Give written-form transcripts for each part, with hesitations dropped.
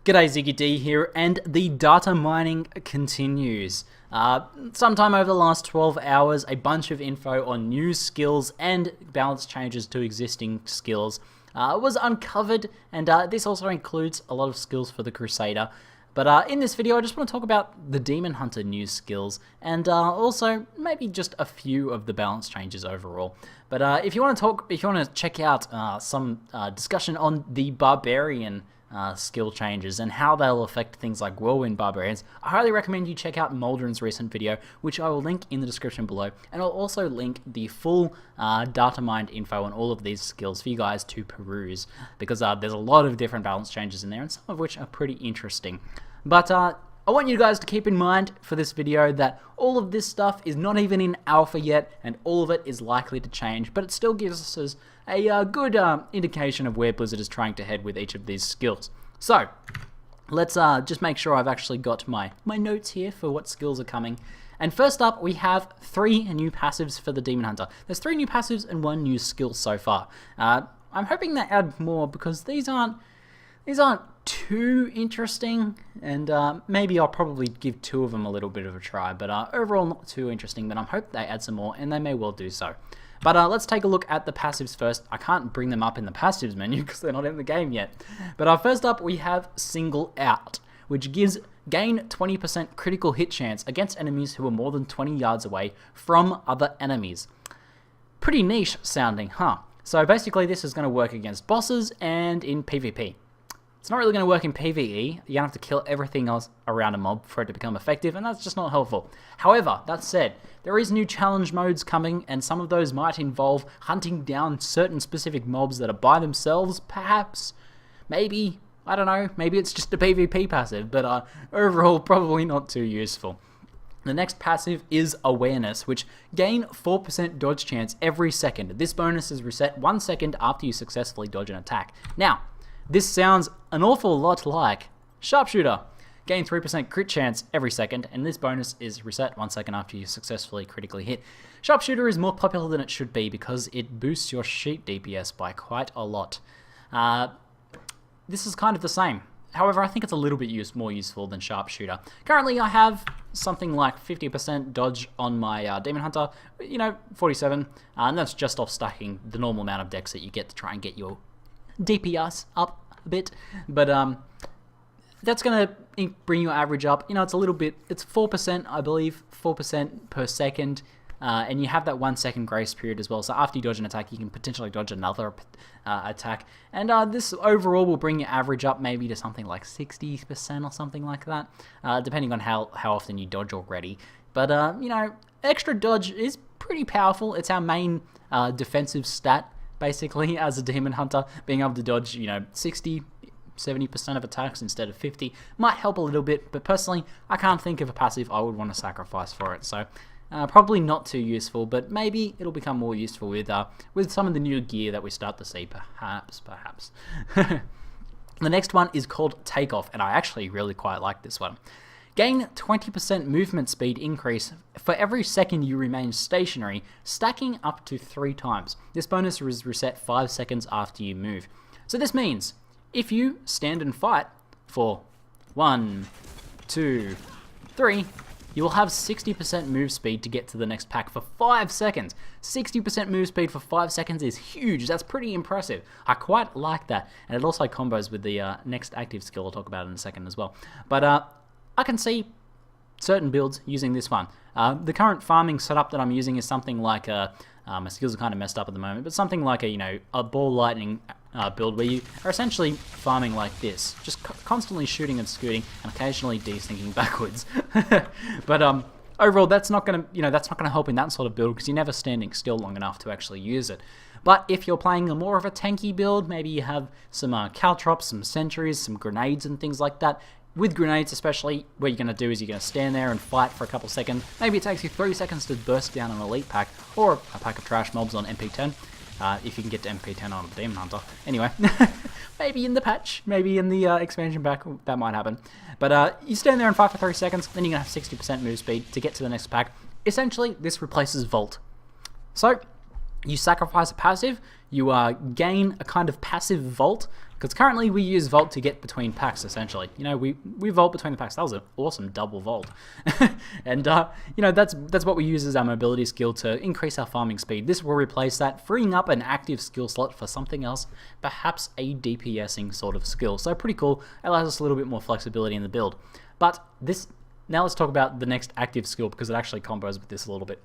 G'day, Ziggy D here, and the data mining continues. Sometime over the last 12 hours, a bunch of info on new skills and balance changes to existing skills was uncovered, and this also includes a lot of skills for the Crusader. But in this video, I just want to talk about the Demon Hunter new skills, and also maybe just a few of the balance changes overall. But if you want to check out some discussion on the Barbarian skill changes and how they'll affect things like Whirlwind Barbarians, I highly recommend you check out Moldren's recent video, which I will link in the description below, and I'll also link the full Datamined info on all of these skills for you guys to peruse, because there's a lot of different balance changes in there, and some of which are pretty interesting. But I want you guys to keep in mind for this video that all of this stuff is not even in alpha yet, and all of it is likely to change, but it still gives us a good indication of where Blizzard is trying to head with each of these skills. So, let's just make sure I've actually got my notes here for what skills are coming. And first up, we have 3 new passives for the Demon Hunter. There's 3 new passives and 1 new skill so far. I'm hoping they add more because these aren't too interesting, and maybe I'll probably give 2 of them a little bit of a try, but overall not too interesting, but I hope they add some more, and they may well do so. But let's take a look at the passives first. I can't bring them up in the passives menu because they're not in the game yet. But first up, we have Single Out, which gives gain 20% critical hit chance against enemies who are more than 20 yards away from other enemies. Pretty niche sounding, huh? So basically this is going to work against bosses and in PvP. It's not really going to work in PvE. You're going to have to kill everything else around a mob for it to become effective, and that's just not helpful. However, that said, there is new challenge modes coming, and some of those might involve hunting down certain specific mobs that are by themselves, perhaps. Maybe, I don't know, maybe it's just a PvP passive, but overall probably not too useful. The next passive is Awareness, which gain 4% dodge chance every second. This bonus is reset 1 second after you successfully dodge an attack. Now, this sounds an awful lot like Sharpshooter. Gain 3% crit chance every second, and this bonus is reset 1 second after you successfully critically hit. Sharpshooter is more popular than it should be because it boosts your sheep DPS by quite a lot. This is kind of the same. However, I think it's a little bit more useful than Sharpshooter. Currently, I have something like 50% dodge on my Demon Hunter, 47, and that's just off stacking the normal amount of decks that you get to try and get your DPS up a bit, but that's going to bring your average up. It's a little bit, it's 4%, I believe, 4% per second, and you have that 1 second grace period as well, so after you dodge an attack, you can potentially dodge another attack, and this overall will bring your average up maybe to something like 60% or something like that, depending on how often you dodge already. But, extra dodge is pretty powerful. It's our main defensive stat, basically, as a Demon Hunter. Being able to dodge, 60-70% of attacks instead of 50 might help a little bit, but personally, I can't think of a passive I would want to sacrifice for it, so probably not too useful, but maybe it'll become more useful with some of the new gear that we start to see, perhaps. The next one is called Takeoff, and I actually really quite like this one. Gain 20% movement speed increase for every second you remain stationary, stacking up to 3 times. This bonus is reset 5 seconds after you move. So this means, if you stand and fight for 1, 2, 3, you will have 60% move speed to get to the next pack for 5 seconds. 60% move speed for 5 seconds is huge. That's pretty impressive. I quite like that. And it also combos with the next active skill I'll talk about in a second as well. But I can see certain builds using this one. The current farming setup that I'm using is something like my skills are kind of messed up at the moment, but something like a ball lightning build where you are essentially farming like this, just constantly shooting and scooting, and occasionally desyncing backwards. But overall, that's not going to help in that sort of build because you're never standing still long enough to actually use it. But if you're playing a more of a tanky build, maybe you have some caltrops, some sentries, some grenades and things like that. With grenades especially, what you're going to do is you're going to stand there and fight for a couple seconds. Maybe it takes you 3 seconds to burst down an elite pack, or a pack of trash mobs on MP10, if you can get to MP10 on a Demon Hunter. Anyway, maybe in the patch, maybe in the expansion pack, that might happen. But you stand there and fight for 3 seconds, then you're going to have 60% move speed to get to the next pack. Essentially, this replaces Vault. So, you sacrifice a passive, you gain a kind of passive Vault, Because currently we use vault to get between packs, essentially. You know, we vault between the packs. That was an awesome double vault. And, you know, that's what we use as our mobility skill to increase our farming speed. This will replace that, freeing up an active skill slot for something else, perhaps a DPSing sort of skill. So pretty cool. It allows us a little bit more flexibility in the build. But now let's talk about the next active skill, because it actually combos with this a little bit.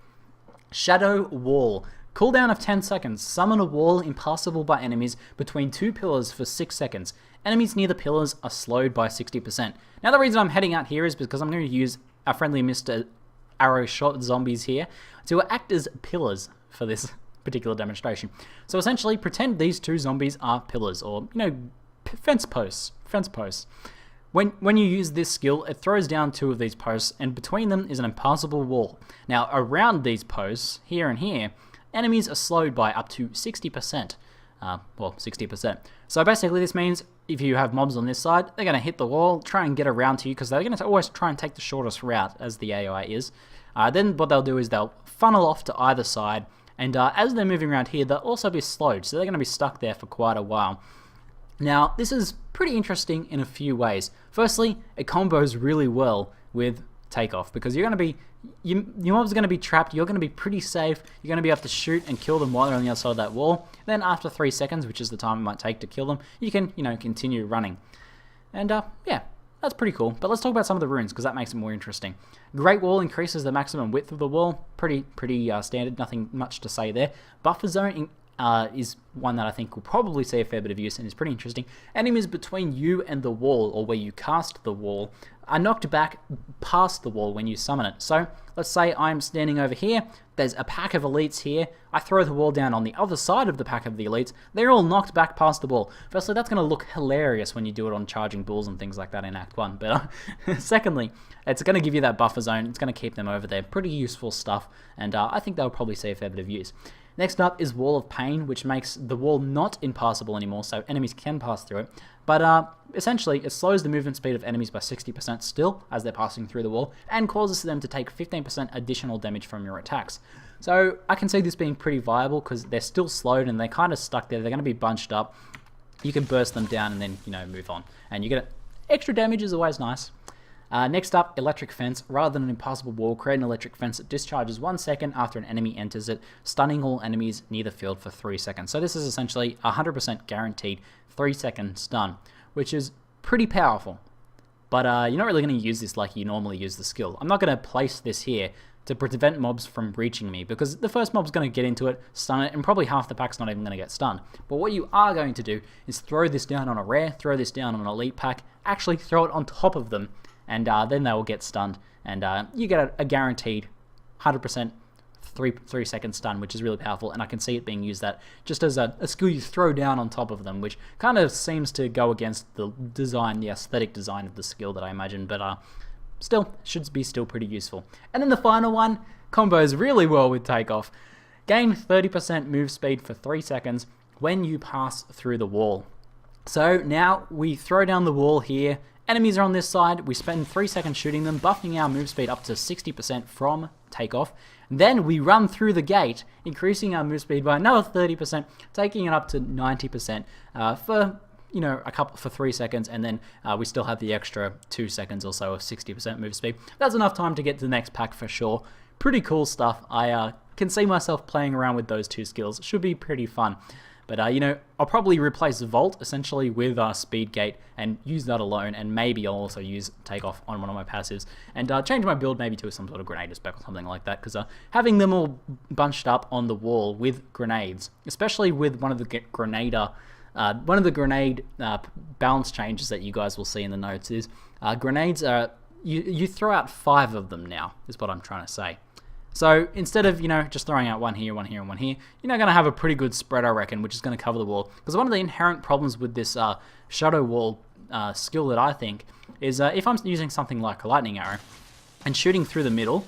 Shadow Wall. Cooldown of 10 seconds. Summon a wall impassable by enemies between two pillars for 6 seconds. Enemies near the pillars are slowed by 60%. Now the reason I'm heading out here is because I'm going to use our friendly Mr. Arrow Shot zombies here to act as pillars for this particular demonstration. So essentially, pretend these two zombies are pillars, or, you know, fence posts. When you use this skill, it throws down two of these posts, and between them is an impassable wall. Now, around these posts, here and here, enemies are slowed by up to 60%. Well, 60%. So basically this means if you have mobs on this side, they're going to hit the wall, try and get around to you, because they're going to always try and take the shortest route, as the AI is. Then what they'll do is they'll funnel off to either side, and as they're moving around here, they'll also be slowed, so they're going to be stuck there for quite a while. Now, this is pretty interesting in a few ways. Firstly, it combos really well with Takeoff, because you're going to be, your mobs are going to be trapped, you're going to be pretty safe, you're going to be able to shoot and kill them while they're on the other side of that wall. Then after 3 seconds, which is the time it might take to kill them, you can, you know, continue running. And yeah, that's pretty cool. But let's talk about some of the runes, because that makes it more interesting. Great Wall increases the maximum width of the wall. Pretty standard, nothing much to say there. Buffer Zone is one that I think will probably see a fair bit of use and is pretty interesting. Enemies between you and the wall, or where you cast the wall, are knocked back past the wall when you summon it. So let's say I'm standing over here, there's a pack of elites here, I throw the wall down on the other side of the pack of the elites, they're all knocked back past the wall. Firstly, that's going to look hilarious when you do it on charging bulls and things like that in Act 1, but secondly, it's going to give you that buffer zone, it's going to keep them over there. Pretty useful stuff, and I think they'll probably see a fair bit of use. Next up is Wall of Pain, which makes the wall not impassable anymore, so enemies can pass through it. But essentially, it slows the movement speed of enemies by 60% still as they're passing through the wall, and causes them to take 15% additional damage from your attacks. So I can see this being pretty viable, because they're still slowed and they're kind of stuck there. They're going to be bunched up. You can burst them down and then, you know, move on. And you get extra damage is always nice. Next up, Electric Fence. Rather than an impassable wall, create an electric fence that discharges 1 second after an enemy enters it, stunning all enemies near the field for 3 seconds. So this is essentially 100% guaranteed 3-second stun, which is pretty powerful. But you're not really going to use this like you normally use the skill. I'm not going to place this here to prevent mobs from reaching me, because the first mob's going to get into it, stun it, and probably half the pack's not even going to get stunned. But what you are going to do is throw this down on a rare, throw this down on an elite pack, actually throw it on top of them, and then they will get stunned, and you get a guaranteed 100% 3-second stun, which is really powerful, and I can see it being used that just as a skill you throw down on top of them, which kind of seems to go against the design, the aesthetic design of the skill that I imagine, but still, should be still pretty useful. And then the final one, combos really well with Takeoff. Gain 30% move speed for 3 seconds when you pass through the wall. So now we throw down the wall here, enemies are on this side, we spend 3 seconds shooting them, buffing our move speed up to 60% from Takeoff. Then we run through the gate, increasing our move speed by another 30%, taking it up to 90% for, you know, for 3 seconds, and then we still have the extra 2 seconds or so of 60% move speed. That's enough time to get to the next pack for sure. Pretty cool stuff. I can see myself playing around with those two skills. It should be pretty fun. But, you know, I'll probably replace Vault, essentially, with Speed Gate, and use that alone, and maybe I'll also use Takeoff on one of my passives, and change my build maybe to some sort of Grenade spec or something like that, because having them all bunched up on the wall with grenades, especially with one of the grenade balance changes that you guys will see in the notes is, grenades are, you throw out 5 of them now, is what I'm trying to say. So instead of, you know, just throwing out one here, one here, and one here, you're now going to have a pretty good spread, I reckon, which is going to cover the wall. Because one of the inherent problems with this Shadow Wall skill that I think is if I'm using something like a lightning arrow and shooting through the middle,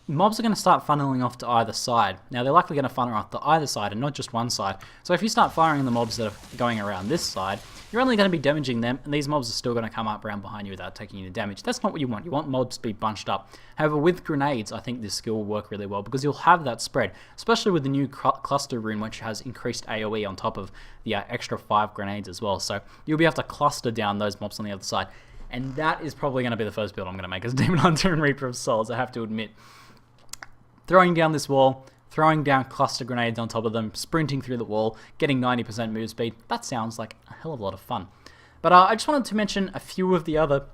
mobs are going to start funneling off to either side. Now, they're likely going to funnel off to either side and not just one side. So if you start firing the mobs that are going around this side, you're only going to be damaging them, and these mobs are still going to come up around behind you without taking any damage. That's not what you want. You want mobs to be bunched up. However, with grenades, I think this skill will work really well because you'll have that spread, especially with the new cluster rune, which has increased AoE on top of the extra 5 grenades as well. So you'll be able to cluster down those mobs on the other side. And that is probably going to be the first build I'm going to make as Demon Hunter and Reaper of Souls, I have to admit. Throwing down this wall, throwing down cluster grenades on top of them, sprinting through the wall, getting 90% move speed, that sounds like a hell of a lot of fun. But I just wanted to mention a few of the other,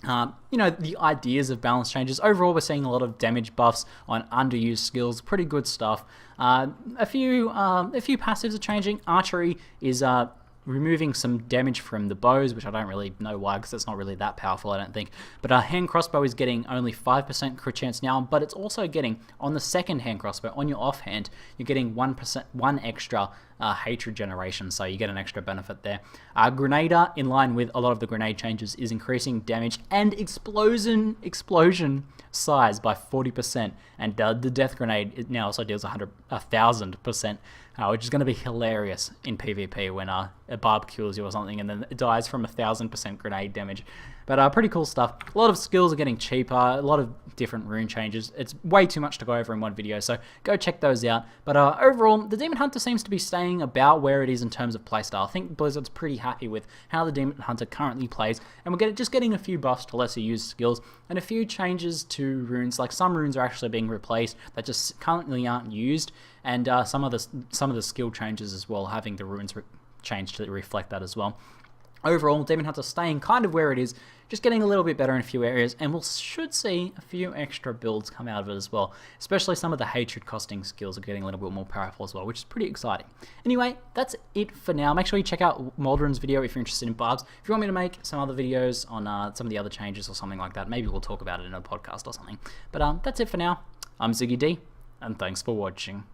the ideas of balance changes. Overall, we're seeing a lot of damage buffs on underused skills, pretty good stuff. A few passives are changing. Archery is removing some damage from the bows, which I don't really know why, because it's not really that powerful, I don't think. But hand crossbow is getting only 5% crit chance now, but it's also getting, on the second hand crossbow, on your offhand, you're getting 1 extra hatred generation, so you get an extra benefit there. Grenader, in line with a lot of the grenade changes, is increasing damage and explosion size by 40%, and the death grenade now also deals 1,000%, which is going to be hilarious in PvP when a barb kills you or something and then it dies from 1,000% grenade damage. But pretty cool stuff. A lot of skills are getting cheaper, a lot of different rune changes. It's way too much to go over in one video, so go check those out. But overall, the Demon Hunter seems to be staying about where it is in terms of playstyle. I think Blizzard's pretty happy with how the Demon Hunter currently plays, and we're just getting a few buffs to lesser used skills and a few changes to runes. Like some runes are actually being replaced that just currently aren't used, and some of the skill changes as well, having the runes changed to reflect that as well. Overall, Demon Hunter staying kind of where it is, just getting a little bit better in a few areas, and we should see a few extra builds come out of it as well. Especially some of the hatred costing skills are getting a little bit more powerful as well, which is pretty exciting. Anyway, that's it for now. Make sure you check out Maldron's video if you're interested in barbs. If you want me to make some other videos on some of the other changes or something like that, maybe we'll talk about it in a podcast or something. But that's it for now. I'm Ziggy D, and thanks for watching.